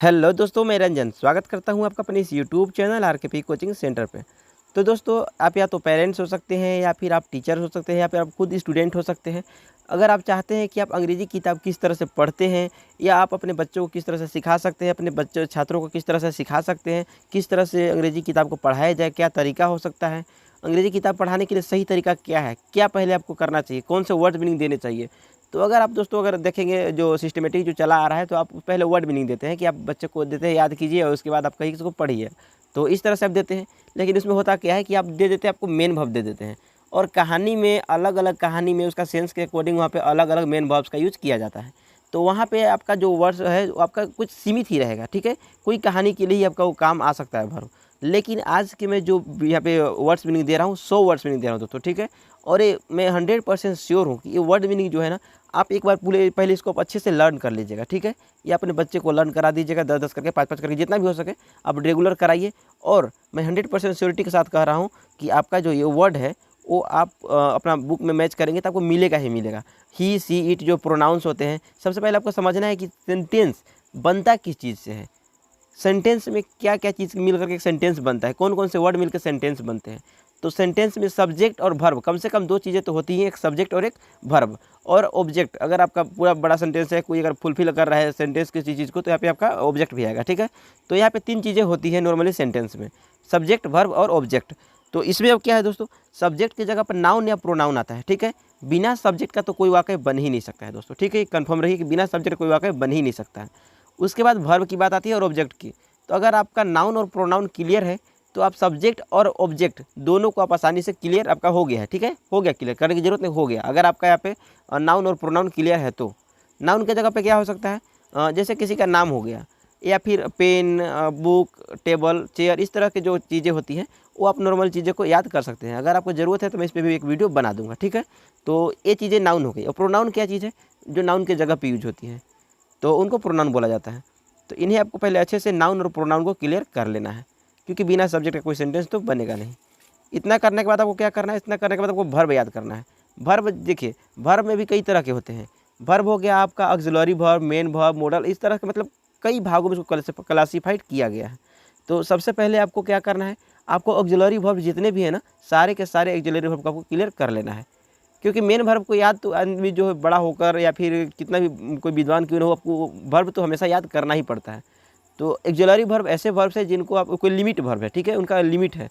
Hello दोस्तों, मैं रंजन स्वागत करता हूं आपका अपने इस यूट्यूब चैनल आरकेपी कोचिंग सेंटर पे। तो दोस्तों, आप या तो पेरेंट्स हो सकते हैं या फिर आप टीचर हो सकते हैं या फिर आप खुद स्टूडेंट हो सकते हैं। अगर आप चाहते हैं कि आप अंग्रेज़ी किताब किस तरह से पढ़ते हैं या आप अपने बच्चों को किस तरह से सिखा सकते हैं, अपने बच्चों छात्रों को किस तरह से सिखा सकते हैं, किस तरह से अंग्रेज़ी किताब को पढ़ाया जाए, क्या तरीका हो सकता है, अंग्रेज़ी किताब पढ़ाने के लिए सही तरीका क्या है, क्या पहले आपको करना चाहिए, कौन से वर्ड मीनिंग देने चाहिए। तो अगर आप दोस्तों अगर देखेंगे जो सिस्टमेटिक जो चला आ रहा है, तो आप पहले वर्ड मीनिंग देते हैं कि आप बच्चे को देते हैं याद कीजिए और उसके बाद आप कहीं इसको पढ़िए। तो इस तरह से आप देते हैं, लेकिन इसमें होता क्या है कि आप दे देते हैं, आपको मेन वर्ब दे देते हैं और कहानी में अलग-अलग कहानी में उसका सेंस के अकॉर्डिंग वहाँ पे अलग-अलग मेन वर्ब्स का यूज़ किया जाता है। तो वहाँ पे आपका जो वर्ड्स है वो आपका कुछ सीमित ही रहेगा, ठीक है? कोई कहानी के लिए ही आपका वो काम आ सकता है वर्ब। लेकिन आज के मैं जो यहाँ पे वर्ड्स मीनिंग दे रहा हूँ, 100 वर्ड्स मीनिंग दे रहा हूँ दोस्तों, ठीक है? और ये मैं 100% श्योर हूँ कि ये वर्ड मीनिंग जो है ना, आप एक बार पूरे पहले इसको आप अच्छे से लर्न कर लीजिएगा, ठीक है? या अपने बच्चे को लर्न करा दीजिएगा 10-10 करके, 5-5 करके, जितना भी हो सके आप रेगुलर कराइए। और मैं 100% श्योरिटी के साथ कह रहा हूँ कि आपका जो ये वर्ड है वो आप अपना बुक में मैच करेंगे तो आपको मिलेगा ही मिलेगा। ही, सी, इट जो प्रोनाउंस होते हैं, सबसे पहले आपको समझना है कि सेंटेंस बनता किस चीज़ से है। सेंटेंस में क्या-क्या चीज़ मिल कर के एक सेंटेंस बनता है, कौन-कौन से वर्ड मिलकर सेंटेंस बनते हैं। तो सेंटेंस में सब्जेक्ट और वर्ब कम से कम 2 चीज़ें तो होती हैं, एक सब्जेक्ट और एक वर्ब और ऑब्जेक्ट। अगर आपका पूरा बड़ा सेंटेंस है, कोई अगर फुलफिल कर रहा है सेंटेंस किसी चीज़ को, तो यहाँ पे आपका ऑब्जेक्ट भी आएगा, ठीक है? तो यहाँ पे 3 चीज़ें होती हैं नॉर्मली सेंटेंस में, सब्जेक्ट, वर्ब और ऑब्जेक्ट। तो इसमें अब क्या है दोस्तों, सब्जेक्ट की जगह पर नाउन या प्रोनाउन आता है, ठीक है? बिना सब्जेक्ट का तो कोई वाक्य बन ही नहीं सकता है दोस्तों, ठीक है? कन्फर्म रहिए कि बिना सब्जेक्ट का कोई वाक्य बन ही नहीं सकता है। उसके बाद वर्ब की बात आती है और ऑब्जेक्ट की। तो अगर आपका नाउन और प्रोनाउन क्लियर है तो आप सब्जेक्ट और ऑब्जेक्ट दोनों को आप आसानी से क्लियर आपका हो गया है, ठीक है? हो गया क्लियर, करने की जरूरत नहीं, हो गया। अगर आपका यहाँ पे नाउन और प्रोनाउन क्लियर है तो नाउन की जगह पे क्या हो सकता है, जैसे किसी का नाम हो गया या फिर पेन, बुक, टेबल, चेयर, इस तरह की जो चीज़ें होती हैं वो आप नॉर्मल चीज़ों को याद कर सकते हैं। अगर आपको ज़रूरत है तो मैं इस पर भी एक वीडियो बना दूंगा, ठीक है? तो ये चीज़ें नाउन हो गई। और प्रोनाउन क्या चीज़ है, जो नाउन की जगह पर यूज होती है, तो उनको प्रोनाउन बोला जाता है। तो इन्हें आपको पहले अच्छे से नाउन और प्रोनाउन को क्लियर कर लेना है, क्योंकि बिना सब्जेक्ट का कोई सेंटेंस तो बनेगा नहीं। इतना करने के बाद आपको क्या करना है, इतना करने के बाद आपको वर्ब याद करना है। वर्ब देखिए, वर्ब में भी कई तरह के होते हैं। वर्ब हो गया आपका auxiliary verb, main verb, model, इस तरह के मतलब कई भागों में इसको क्लासीफाइड किया गया है। तो सबसे पहले आपको क्या करना है, आपको ऑक्सिलरी वर्ब जितने भी हैं ना, सारे के सारे ऑक्सिलरी वर्ब को आपको क्लियर कर लेना है। क्योंकि मेन वर्ब को याद तो आदमी जो है बड़ा होकर या फिर कितना भी कोई विद्वान क्यों ना हो, आपको वर्ब तो हमेशा याद करना ही पड़ता है। तो ऑक्सिलरी वर्ब ऐसे वर्ब्स हैं जिनको आप, कोई लिमिट वर्ब है, ठीक है? उनका लिमिट है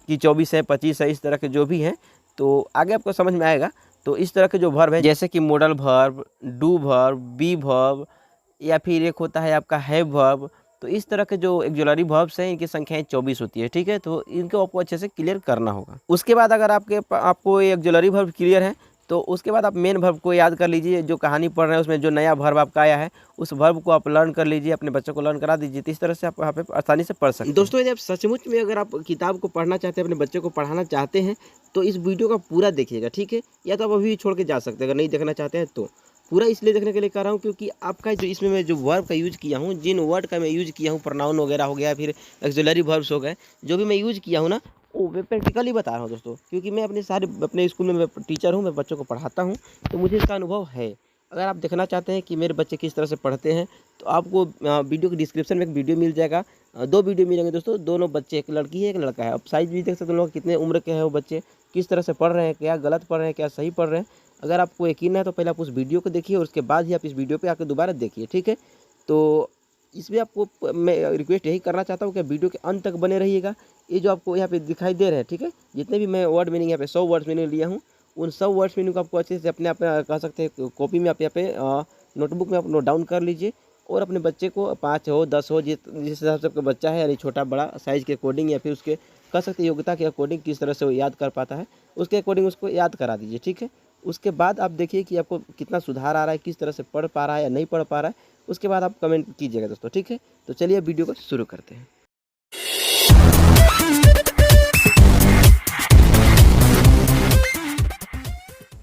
कि 24 है, 25 है, इस तरह के जो भी हैं, तो आगे आपको समझ में आएगा। तो इस तरह के जो वर्ब है, जैसे कि modal verb, do verb, be verb, या फिर एक होता है आपका हैव वर्ब। तो इस तरह के जो ऑक्सिलरी वर्ब्स हैं, इनकी संख्याएं 24 होती है, ठीक है? तो इनको आपको अच्छे से क्लियर करना होगा। उसके बाद अगर आपको ये ऑक्सिलरी वर्ब क्लियर है, तो उसके बाद आप मेन वर्ब को याद कर लीजिए। जो कहानी पढ़ रहे हैं उसमें जो नया वर्ब आपका आया है, उस वर्ब को आप लर्न कर लीजिए, अपने बच्चों को लर्न करा दीजिए। तो इस तरह से आप यहाँ पे आसानी से पढ़ सकते हैं। दोस्तों, यदि आप सचमुच में अगर आप किताब को पढ़ना चाहते हैं, अपने बच्चे को पढ़ाना चाहते हैं, तो इस वीडियो का पूरा देखिएगा, ठीक है? या तो आप अभी छोड़ के जा सकते हैं, अगर नहीं देखना चाहते हैं तो। पूरा इसलिए देखने के लिए कर रहा हूँ क्योंकि आपका जो इसमें मैं जो वर्ब का यूज़ किया हूँ, जिन वर्ड का मैं यूज़ किया हूँ, प्रोनाउन वगैरह हो गया, फिर ऑक्सिलरी वर्ब्स हो गए, जो भी मैं यूज़ किया हूँ ना, वो मैं प्रैक्टिकली बता रहा हूँ दोस्तों। क्योंकि मैं अपने स्कूल में मैं टीचर हूँ, मैं बच्चों को पढ़ाता हूँ, तो मुझे इसका अनुभव है। अगर आप देखना चाहते हैं कि मेरे बच्चे किस तरह से पढ़ते हैं, तो आपको वीडियो के डिस्क्रिप्शन में एक वीडियो मिल जाएगा। 2 वीडियो मिलेंगे दोस्तों, दोनों बच्चे, एक लड़की है, एक लड़का है। अब साइज़ भी देख सकते हैं लोग, कितने उम्र के हैं वो बच्चे, किस तरह से पढ़ रहे हैं, क्या गलत पढ़ रहे हैं, क्या सही पढ़ रहे हैं। अगर आपको यकीन है तो पहले आप उस वीडियो को देखिए और उसके बाद ही आप इस वीडियो पे आकर दोबारा देखिए, ठीक है? तो इसमें आपको मैं रिक्वेस्ट यही करना चाहता हूँ कि वीडियो के अंत तक बने रहिएगा। ये जो आपको यहाँ पे दिखाई दे रहे हैं, ठीक है? जितने भी मैं वर्ड मीनिंग यहाँ पे 100 वर्ड्स मीनिंग लिया हूँ, उन 100 वर्ड्स मीनिंग को आपको अच्छे से अपने आप कह सकते हैं कॉपी में आप यहाँ पे नोटबुक में आप नोट डाउन कर लीजिए और अपने बच्चे को 5 हो, 10 हो, जिस हिसाब से आपका बच्चा है, यानी छोटा बड़ा साइज़ के अकॉर्डिंग या फिर उसके कह सकते हैं योग्यता के अकॉर्डिंग किस तरह से वो याद कर पाता है, उसके अकॉर्डिंग उसको याद करा दीजिए, ठीक है? उसके बाद आप देखिए कि आपको कितना सुधार आ रहा है, किस तरह से पढ़ पा रहा है या नहीं पढ़ पा रहा है। उसके बाद आप कमेंट कीजिएगा दोस्तों, ठीक है? तो चलिए वीडियो को शुरू करते हैं।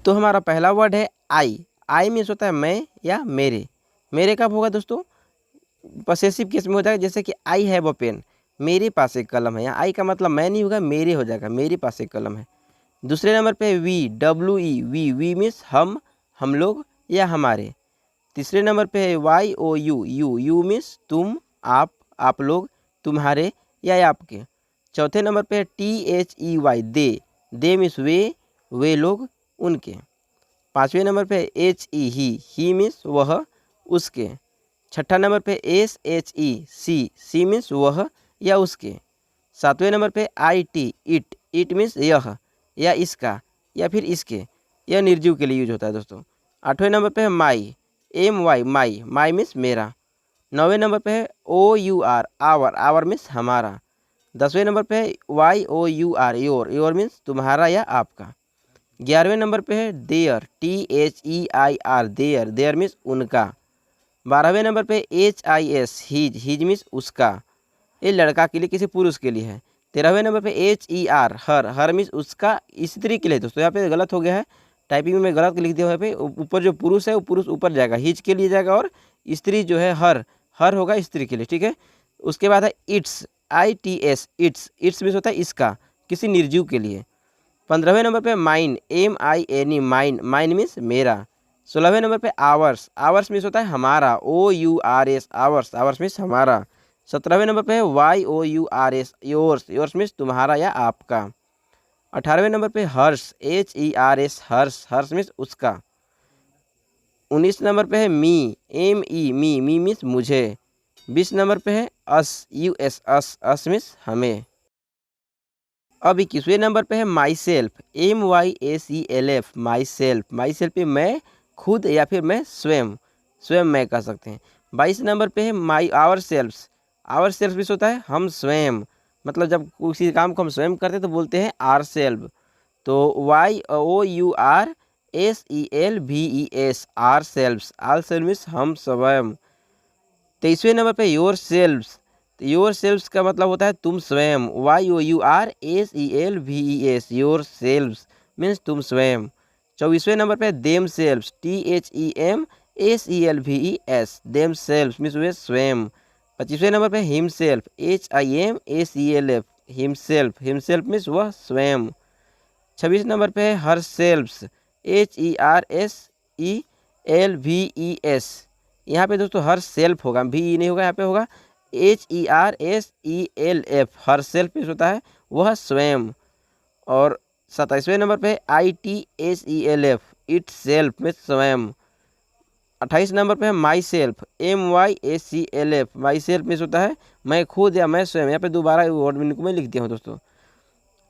तो हमारा पहला वर्ड है आई। आई मीन्स होता है मैं या मेरे। मेरे कब होगा दोस्तों? पॉसेसिव केस में हो जाएगा, जैसे कि आई हैव अ पेन, मेरे पास एक कलम है। यहाँ आई का मतलब मैं नहीं होगा, मेरे हो जाएगा, मेरे पास एक कलम है। दूसरे नंबर पे V, W E, V means हम लोग या हमारे। तीसरे नंबर पे है Y O U, you means तुम, आप लोग, तुम्हारे या आपके। चौथे नंबर पे है THEY दे मीन्स वे लोग, उनके। पाँचवें नंबर पे HE ही मीन्स वह, उसके। छठा नंबर पे SHE सी मीन्स वह या उसके। सातवें नंबर पे IT इट मीन्स यह या इसका या फिर इसके, यह निर्जीव के लिए यूज होता है दोस्तों। आठवें नंबर पे है माई MY माई मीन्स मेरा। नौवें नंबर पे है OUR आवर मीन्स हमारा। 10वें नंबर पे है YOUR योर मीन्स तुम्हारा या आपका। 11वें नंबर पे है देयर THEIR देयर मीन्स उनका। 12वें नंबर पे HIS हिज मीन्स उसका, ये लड़का के लिए, किसी पुरुष के लिए है। 13वें नंबर पे HER हर मीन्स उसका, स्त्री के लिए। दोस्तों यहाँ पे गलत हो गया है, टाइपिंग में गलत लिख दिया है। पे ऊपर जो पुरुष है वो पुरुष ऊपर जाएगा, हिज के लिए जाएगा, और स्त्री जो है हर होगा स्त्री के लिए, ठीक है। उसके बाद है इट्स ITS इट्स मीन्स होता है इसका, किसी निर्जीव के लिए। 15वें नंबर पे माइन MINE माइन मीन्स मेरा। 16वें नंबर पे आवर्स मीन्स होता है हमारा, OURS आवर्स मीन्स हमारा। 17वें नंबर पे है YOURS योर्स मीन्स तुम्हारा या आपका। 18वें नंबर पे हर्ष HERS हर्ष मीन्स उसका। 19 नंबर पे है मी ME मी मीन्स मुझे। 20 नंबर पे है US अस मीन्स हमें। अब 21वें नंबर पे है my self MYACLF my self पे मैं खुद या फिर मैं स्वयं मैं कह सकते हैं। 22 नंबर पे है माई आवर सेल्फ भी होता है हम स्वयं, मतलब जब किसी काम को हम स्वयं करते हैं तो बोलते हैं आर सेल्फ। तो YOURSELVES आर सेल्फ मीन्स हम स्वयं। 23वें नंबर पे योर सेल्फ्स का मतलब होता है तुम स्वयं, YOURSELVES योर सेल्फ्स मीन्स तुम स्वयं। 24वें नंबर पे themselves THEMSELVES themselves means वे स्वयं। 25वें नंबर पे हिमसेल्फ HIMACLF हिमसेल्फ मीन्स वह स्वयं। 26 नंबर पे है हर सेल्फ्स HERSELVES। यहाँ पे दोस्तों हर सेल्फ होगा, भी नहीं होगा, यहाँ पे होगा HERSELF हर सेल्फ मीन्स होता है वह स्वयं। और 27वें नंबर पे ITSELF इट सेल्फ मीन्स स्वयं। 28 नंबर पे है my self MYACLF my self means होता है मैं खुद या मैं स्वयं, यहाँ पे दोबारा वर्ड मीनिंग को मैं लिख दिया हूँ दोस्तों।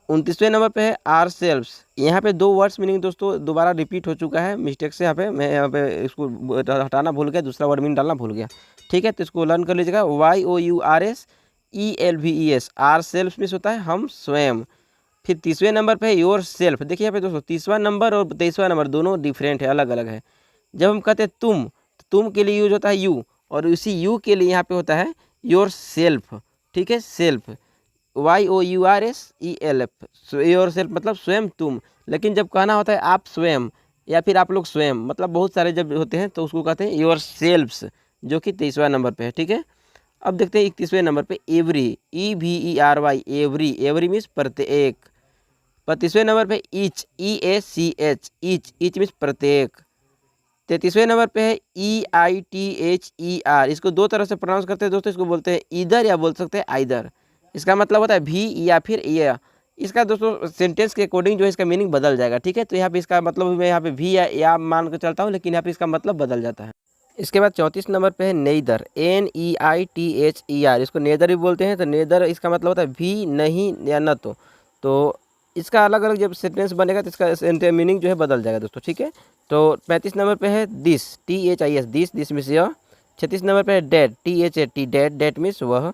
29वें नंबर पे है आर सेल्फ्स, यहाँ पे दो वर्ड्स मीनिंग दोस्तों दोबारा रिपीट हो चुका है मिस्टेक से, मैं यहाँ पे इसको हटाना भूल गया, दूसरा वर्ड मीनिंग डालना भूल गया, ठीक है। तो इसको लर्न कर लीजिएगा YOURSELVES आर सेल्फ मीन्स होता है हम स्वयं। फिर 30वें नंबर पे है योर सेल्फ। देखिए यहाँ पे दोस्तों 30वां नंबर और 23वां नंबर दोनों डिफरेंट है, अलग अलग है। जब हम कहते हैं तुम के लिए यूज होता है यू, और उसी यू के लिए यहाँ पे होता है योर सेल्फ, ठीक है। सेल्फ YOURSELF योर सेल्फ मतलब स्वयं तुम। लेकिन जब कहना होता है आप स्वयं या फिर आप लोग स्वयं, मतलब बहुत सारे जब होते हैं तो उसको कहते हैं योर सेल्फ्स, जो कि 23वां नंबर पे है, ठीक है। अब देखते हैं 31वें नंबर पे एवरी EVERY एवरी मीन्स प्रत्येक। 32वें नंबर पे ईच EACH ईच मीन्स प्रत्येक। 33वें नंबर पे है EITHER, इसको दो तरह से प्रोनाउंस करते हैं दोस्तों, इसको बोलते हैं ईदर या बोल सकते हैं आइदर। इसका मतलब होता है भी या फिर ये। इसका दोस्तों सेंटेंस के अकॉर्डिंग जो है इसका मीनिंग बदल जाएगा, ठीक है। तो यहाँ पे इसका मतलब मैं यहाँ पे भी या मान कर चलता हूँ, लेकिन यहाँ पे इसका मतलब बदल जाता है। इसके बाद 34 नंबर पे है नेइदर NEITHER, इसको नेदर भी बोलते हैं। तो नेदर इसका मतलब होता है भी, नहीं या न तो इसका अलग अलग जब सेंटेंस बनेगा तो इसका मीनिंग जो है बदल जाएगा दोस्तों, ठीक है। तो 35 नंबर पे है दिस THIS दिस मीन्स यह। 36 नंबर पे है डेट THAT डेट मीन्स वह।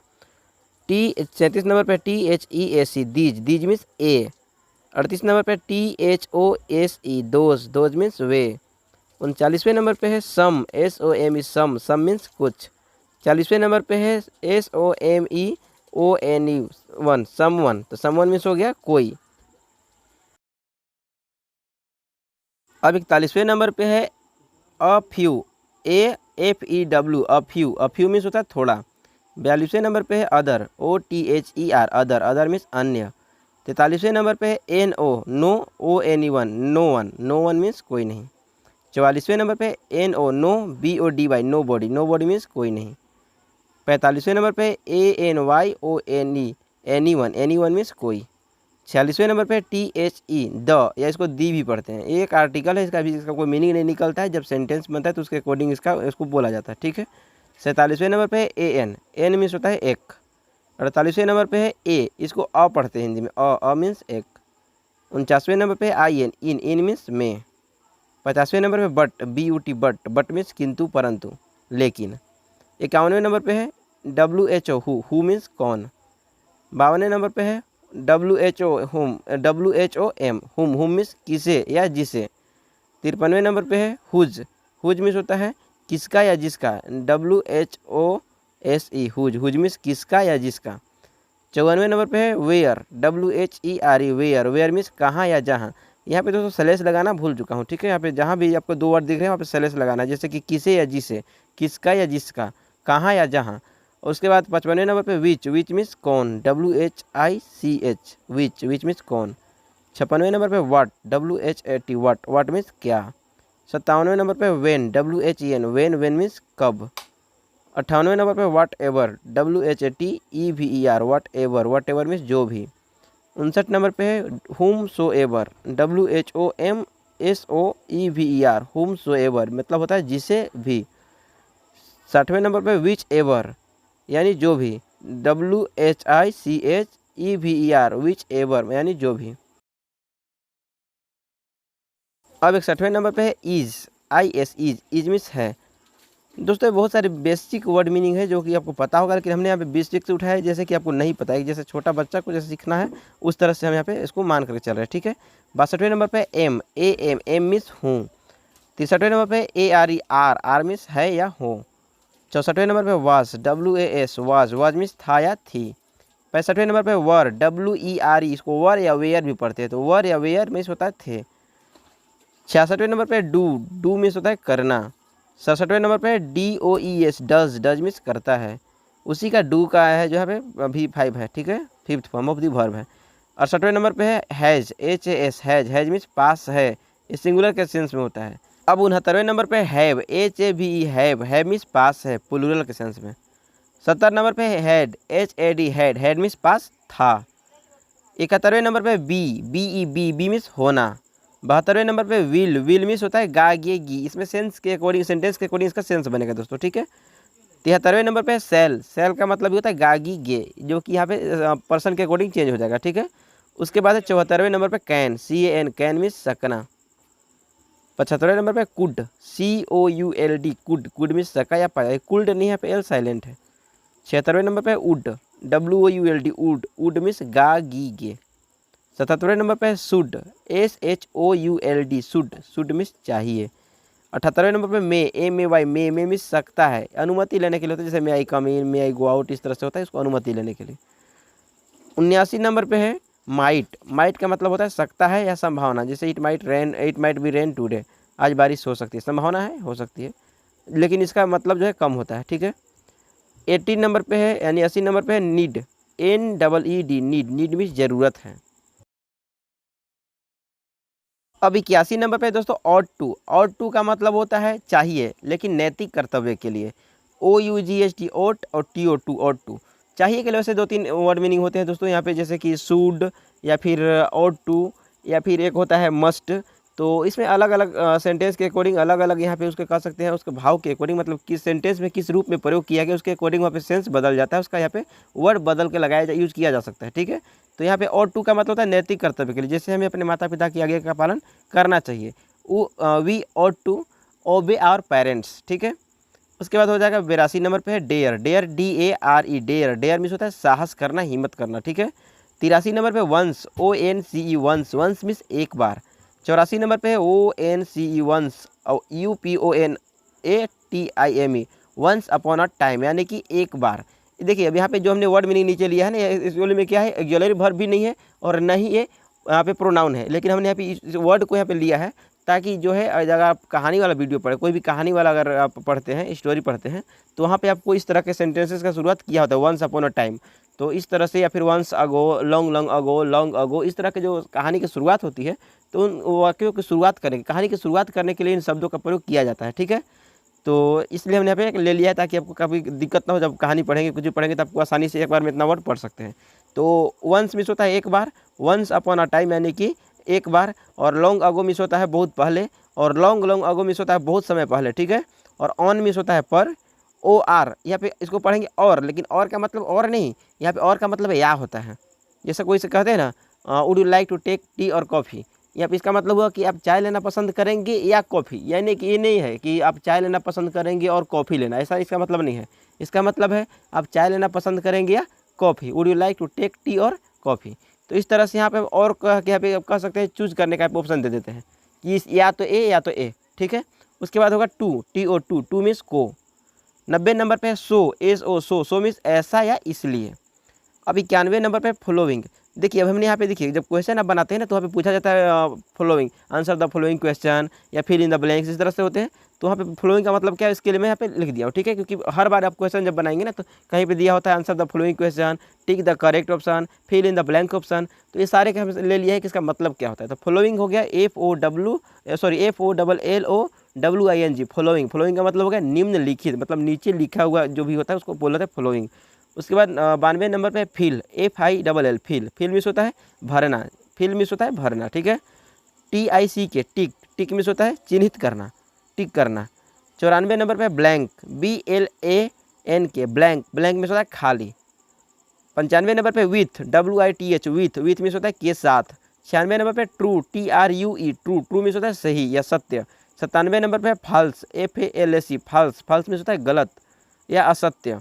37 नंबर पे THEAC दीज मीन्स ए। 38 नंबर पे THOSE दोज मीन्स वे। 39वें नंबर पे है सम SOME सम मीन्स कुछ। 40वें नंबर पे है SOMEONE समवन, तो समवन मीन्स हो गया कोई। अब 41वें नंबर पे है a few AFEW a few means होता है थोड़ा। 42वें नंबर पे है अदर OTHER अदर मीन्स अन्य। 43वें नंबर पे है NO no ONE no one means कोई नहीं। 44वें नंबर पे NO no BODY nobody means कोई नहीं। 45वें नंबर पे ANYONE, एनी वन मीन्स कोई। 46वें नंबर पे THE, द, या इसको दी भी पढ़ते हैं। एक आर्टिकल है, इसका कोई मीनिंग नहीं निकलता है, जब सेंटेंस बनता है तो उसके अकॉर्डिंग इसको बोला जाता है, ठीक है। 47वें नंबर पे AN, एन मीन्स होता है एक। 48वें नंबर पे है ए, इसको अ पढ़ते हैं हिंदी में, अ मीन्स एक। 49वें नंबर पे IN, इन मीन्स में। 50वें नंबर पे बट, BUT, बट मीन्स किंतु, परंतु, लेकिन। 51वें नंबर पे है WHO, हु मीन्स कौन। 52वें नंबर पे है WHOM, हुम मीन्स किसे या जिसे। 53वें नंबर पे है हुज मीन्स होता है किसका या जिसका, WHOSE, हुज मीन्स किसका या जिसका। 54वें नंबर पे है वेयर, WHERE, वेयर मीन्स कहाँ या जहाँ। यहाँ पे दोस्तों स्लैश लगाना भूल चुका हूँ, ठीक है। यहाँ पे जहाँ भी आपको 2 वर्ड दिख रहे हैं वहाँ पे स्लैश लगाना है, जैसे कि किसे या जिसे, किसका या जिसका, कहाँ या जहाँ। उसके बाद 55वें नंबर पे विच मीन्स कौन, WHICH, विच मीन्स कौन। 56वें नंबर पे व्हाट, WHAT, व्हाट मीन्स क्या। 57वें नंबर पे वेन, WHEN, वेन मीन्स कब। 58वें नंबर पे what ever, WHATEVER, what ever means जो भी। 59 नंबर पे है हुम सो एवर, WHOMSOEVER, हुम सो एवर मतलब होता है जिसे भी। 60वें नंबर पे विच एवर, यानी जो भी, WHICHEVER, विच एवर यानी जो भी। अब 61वें नंबर पे है इज, IS, इज मीन्स है। दोस्तों ये बहुत सारे बेसिक वर्ड मीनिंग है जो कि आपको पता होगा, लेकिन हमने यहाँ पे बेसिक से उठाया है, जैसे कि आपको नहीं पता है, जैसे छोटा बच्चा को जैसे सीखना है उस तरह से हम यहाँ पे इसको मान करके चल रहे हैं, ठीक है। 62वें नंबर पे एम, एम मीन्स हूँ। 63वें नंबर पे ARE, आर मीन्स है या हो। 64वें नंबर पे वाज, WAS, वाज मीन्स था या थी। 65वें नंबर पे वर, WERE, इसको वर या वेयर भी पढ़ते हैं, तो वर या वेयर मीन्स होता है थे। 66वें नंबर पे डू मीन्स होता है करना। 67वें नंबर पे DOES, डज मीन्स करता है, उसी का डू का है जो यहाँ पे V5 है, ठीक है, 5th form of the verb है। 68वें नंबर पे है हैज, HAS, हैज मीन्स पास है, ये सिंगुलर के सेंस में होता है। अब 69वें नंबर पे हैव, HAVE, हैव मीन्स पास है, प्लूरल के सेंस में। 70 नंबर पे हैड, HAD, हैड मीन्स पास था। 71वें नंबर पे बी मीन्स होना। 72वें नंबर पे विल मीन्स होता है गागेगी, इसमें सेंस के अकॉर्डिंग, सेंटेंस के अकॉर्डिंग इसका सेंस बनेगा दोस्तों, ठीक है। 73वें नंबर पे सेल का मतलब भी होता है गागी गे, जो कि यहाँ पे पर्सन के अकॉर्डिंग चेंज हो जाएगा, ठीक है। उसके बाद है 74वें नंबर पे कैन, कैन मीन्स सकना। 75वें नंबर पे कुड, COULD, कुड मीन्स सका या पाया, कुल्ड नहीं है, पे एल साइलेंट है। 76वें नंबर पे वुड, WOULD, वुड मीन्स गागी गे। 77वें नंबर पे शुड, SHOULD, शुड मीन्स चाहिए। 78वें नंबर पे मे, MAY, मे मीन्स सकता है, अनुमति लेने के लिए होता है, जैसे मे आई कम इन, मे आई गो आउट, इस तरह से होता है, इसको अनुमति लेने के लिए। 79 नंबर पे है माइट का मतलब होता है सकता है या संभावना, जैसे it might be rain today, आज बारिश हो सकती है, संभावना है, हो सकती है, लेकिन इसका मतलब जो है कम होता है, ठीक है। 80 नंबर पे है, यानी 80 नंबर पे है नीड, NEED, नीड मीन्स ज़रूरत है। अब 81 नंबर पे दोस्तों ऑट टू का मतलब होता है चाहिए, लेकिन नैतिक कर्तव्य के लिए, OUGHT, ओट, और TO2, ऑट टू। चाहिए के लिए वैसे 2-3 वर्ड मीनिंग होते हैं दोस्तों यहाँ पे, जैसे कि शुड, या फिर ऑट टू, या फिर एक होता है मस्ट। तो इसमें अलग अलग सेंटेंस के अकॉर्डिंग अलग अलग यहाँ पे उसके कह सकते हैं, उसके भाव के अकॉर्डिंग, मतलब किस सेंटेंस में किस रूप में प्रयोग किया गया उसके अकॉर्डिंग वहाँ पे सेंस बदल जाता है, उसका यहाँ पे वर्ड बदल के यूज़ किया जा सकता है, ठीक है। तो यहाँ पे और टू का मतलब होता है नैतिक कर्तव्य के लिए, जैसे हमें अपने माता पिता की आज्ञा का पालन करना चाहिए, we ought to obey our parents, ठीक है। उसके बाद हो जाएगा 82 नंबर पे है डेयर, DARE, डेयर मीन्स होता है साहस करना, हिम्मत करना, ठीक है। 83 नंबर पे वंस, ONCE, वंस मीन्स एक बार। 84 नंबर पे है ONCE, वंस, और UPONATIME, once upon a time, यानी कि एक बार। देखिए अब यहाँ पे जो हमने वर्ड मीनिंग नीचे लिया है ना, इस वाले में क्या है, ऑक्सिलरी वर्ब भी नहीं है और न ही ये यहाँ पे प्रोनाउन है, लेकिन हमने यहाँ पे इस वर्ड को यहाँ पे लिया है ताकि जो है अगर आप कहानी वाला वीडियो पढ़े, कोई भी कहानी वाला अगर आप पढ़ते हैं, स्टोरी पढ़ते हैं, तो वहाँ पे आपको इस तरह के सेंटेंसेस का शुरुआत किया होता है, वंस अपॉन अ टाइम, तो इस तरह से, या फिर वंस अगो, लॉन्ग अगो, इस तरह के जो कहानी की शुरुआत होती है, तो उन वाक्यों की शुरुआत करें, कहानी की शुरुआत करने के लिए इन शब्दों का प्रयोग किया जाता है, ठीक है। तो इसलिए हमने यहाँ पे ले लिया है ताकि आपको कभी दिक्कत ना हो, जब कहानी पढ़ेंगे कुछ भी पढ़ेंगे तो आपको आसानी से एक बार में इतना वर्ड पढ़ सकते हैं। तो वंस मिस होता है एक बार, वंस अपॉन अ टाइम यानी कि एक बार, और लॉन्ग अगो मिस होता है बहुत पहले, और लॉन्ग लॉन्ग अगो मिस होता है बहुत समय पहले, ठीक है। और ऑन मिस होता है पर, ओ आर यहाँ पे इसको पढ़ेंगे और, लेकिन और का मतलब और नहीं, यहाँ पे और का मतलब या होता है। जैसे कोई से कहते हैं ना would you like to take tea और कॉफ़ी, यहाँ पे इसका मतलब हुआ कि आप चाय लेना पसंद करेंगे या कॉफ़ी, यानी कि ये नहीं है कि आप चाय लेना पसंद करेंगे और कॉफ़ी लेना, ऐसा इसका मतलब नहीं है। इसका मतलब है आप चाय लेना पसंद करेंगे या coffee, would you like to take tea और कॉफ़ी। तो इस तरह से यहाँ पे और कह के यहाँ पे कह सकते हैं चूज करने का ऑप्शन दे देते हैं कि या तो ए या तो ए, ठीक है। उसके बाद होगा to, T O to, to means को। 90 नंबर पे है सो, एस ओ सो, सो मीन्स ऐसा या इसलिए। अब 91 नंबर पे फॉलोइंग। देखिए अब हमने यहाँ पे देखिए जब क्वेश्चन आप बनाते हैं ना तो वहाँ पे पूछा जाता है following, answer the following question या फिर इन द ब्लैंक्स, इस तरह से होते हैं। तो वहाँ पे फॉलोइंग का मतलब क्या है इसके लिए मैं यहाँ पे लिख दिया हूँ, ठीक है। क्योंकि हर बार आप क्वेश्चन जब बनाएंगे ना तो कहीं पे दिया होता है answer the following question, tick the correct option, fill in the blank option. तो ये सारे का हमने ले लिया है कि इसका मतलब क्या होता है। तो फॉलोइंग हो गया FOLLOWING, फॉलोइंग। फॉलोइंग का मतलब हो गया निम्नलिखित, मतलब नीचे लिखा हुआ जो भी होता है उसको बोला जाता है फॉलोइंग। उसके बाद 92 नंबर पे fill, FILL, fill. Fill means होता है भरना, फिल मिस होता है भरना, ठीक है। TICK, टिक। टिक मिस होता है चिन्हित करना, टिक करना। 94 नंबर पे blank, BLANK, blank. Blank means होता है खाली। 95 नंबर पे with, WITH, with. With means होता है के साथ। 96 नंबर पे true, TRUE, true. True means होता है सही या सत्य। 97 नंबर पे false, FALSE, false. False means होता है गलत या असत्य।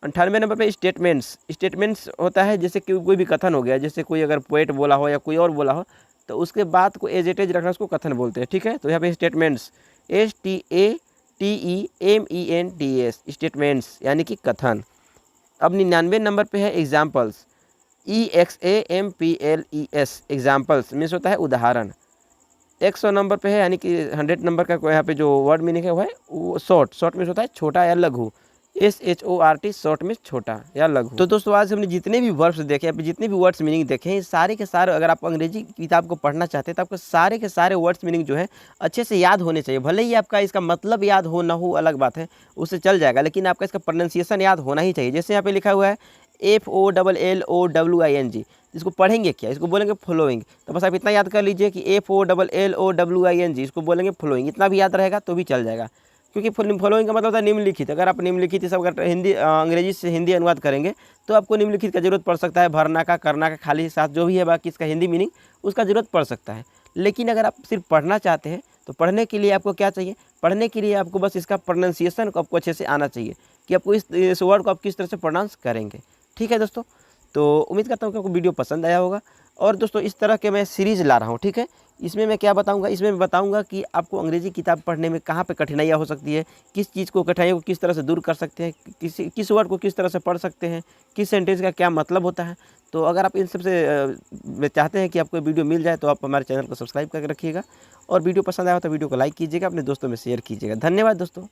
98 नंबर पे स्टेटमेंट्स। स्टेटमेंट्स होता है जैसे कि कोई भी कथन हो गया, जैसे कोई अगर पोएट बोला हो या कोई और बोला हो तो उसके बाद को एज इट इज रखना उसको कथन बोलते हैं, ठीक है। तो यहाँ पे स्टेटमेंट्स, STATEMENTS, स्टेटमेंट्स यानी कि कथन। अब 99 नंबर पे है एग्जाम्पल्स, EXAMPLES, एग्जाम्पल्स मीन्स होता है उदाहरण। 100 नंबर पे है यानी कि 100 नंबर का यहाँ पे जो वर्ड मीनिंग है वो है वो शॉर्ट। शॉर्ट मीन्स होता है छोटा या लघु, SHORT, शॉर्ट मीन्स छोटा या लघु। तो दोस्तों आज हमने जितने भी वर्ड्स देखे, अभी जितने भी वर्ड्स मीनिंग देखे हैं, सारे के सारे अगर आप अंग्रेजी किताब को पढ़ना चाहते हैं तो आपको सारे के सारे वर्ड्स मीनिंग जो है अच्छे से याद होने चाहिए। भले ही आपका इसका मतलब याद हो ना हो अलग बात है, उससे चल जाएगा, लेकिन आपका इसका प्रोनाउंसिएशन याद होना ही चाहिए। जैसे यहाँ पे लिखा हुआ है FOLLOWING, इसको पढ़ेंगे क्या, इसको बोलेंगे फॉलोइंग। तो बस आप इतना याद कर लीजिए कि FOLLOWING, इसको बोलेंगे फॉलोइंग। इतना भी याद रहेगा तो भी चल जाएगा, क्योंकि फॉलोइंग का मतलब होता है निम्नलिखित। अगर आप निम्नलिखित सब अगर हिंदी अंग्रेजी से हिंदी अनुवाद करेंगे तो आपको निम्नलिखित का जरूरत पड़ सकता है, भरना का, करना का, खाली साथ जो भी है बाकी इसका हिंदी मीनिंग उसका जरूरत पड़ सकता है। लेकिन अगर आप सिर्फ पढ़ना चाहते हैं तो पढ़ने के लिए आपको क्या चाहिए, पढ़ने के लिए आपको बस इसका प्रोनाउंसिएशन को आपको अच्छे से आना चाहिए कि आपको इस वर्ड को आप किस तरह से प्रोनाउंस करेंगे, ठीक है दोस्तों। तो उम्मीद करता हूँ कि आपको वीडियो पसंद आया होगा। और दोस्तों इस तरह के मैं सीरीज़ ला रहा हूँ, ठीक है। इसमें मैं क्या बताऊंगा, इसमें मैं बताऊंगा कि आपको अंग्रेजी किताब पढ़ने में कहाँ पे कठिनाइयाँ हो सकती है, किस चीज़ को कठिनाइयों को किस तरह से दूर कर सकते हैं, किस वर्ड को किस तरह से पढ़ सकते हैं, किस सेंटेंस का क्या मतलब होता है। तो अगर आप इन सबसे चाहते हैं कि आपको वीडियो मिल जाए तो आप हमारे चैनल को सब्सक्राइब करके रखिएगा, और वीडियो पसंद आया तो वीडियो को लाइक कीजिएगा, अपने दोस्तों में शेयर कीजिएगा। धन्यवाद दोस्तों।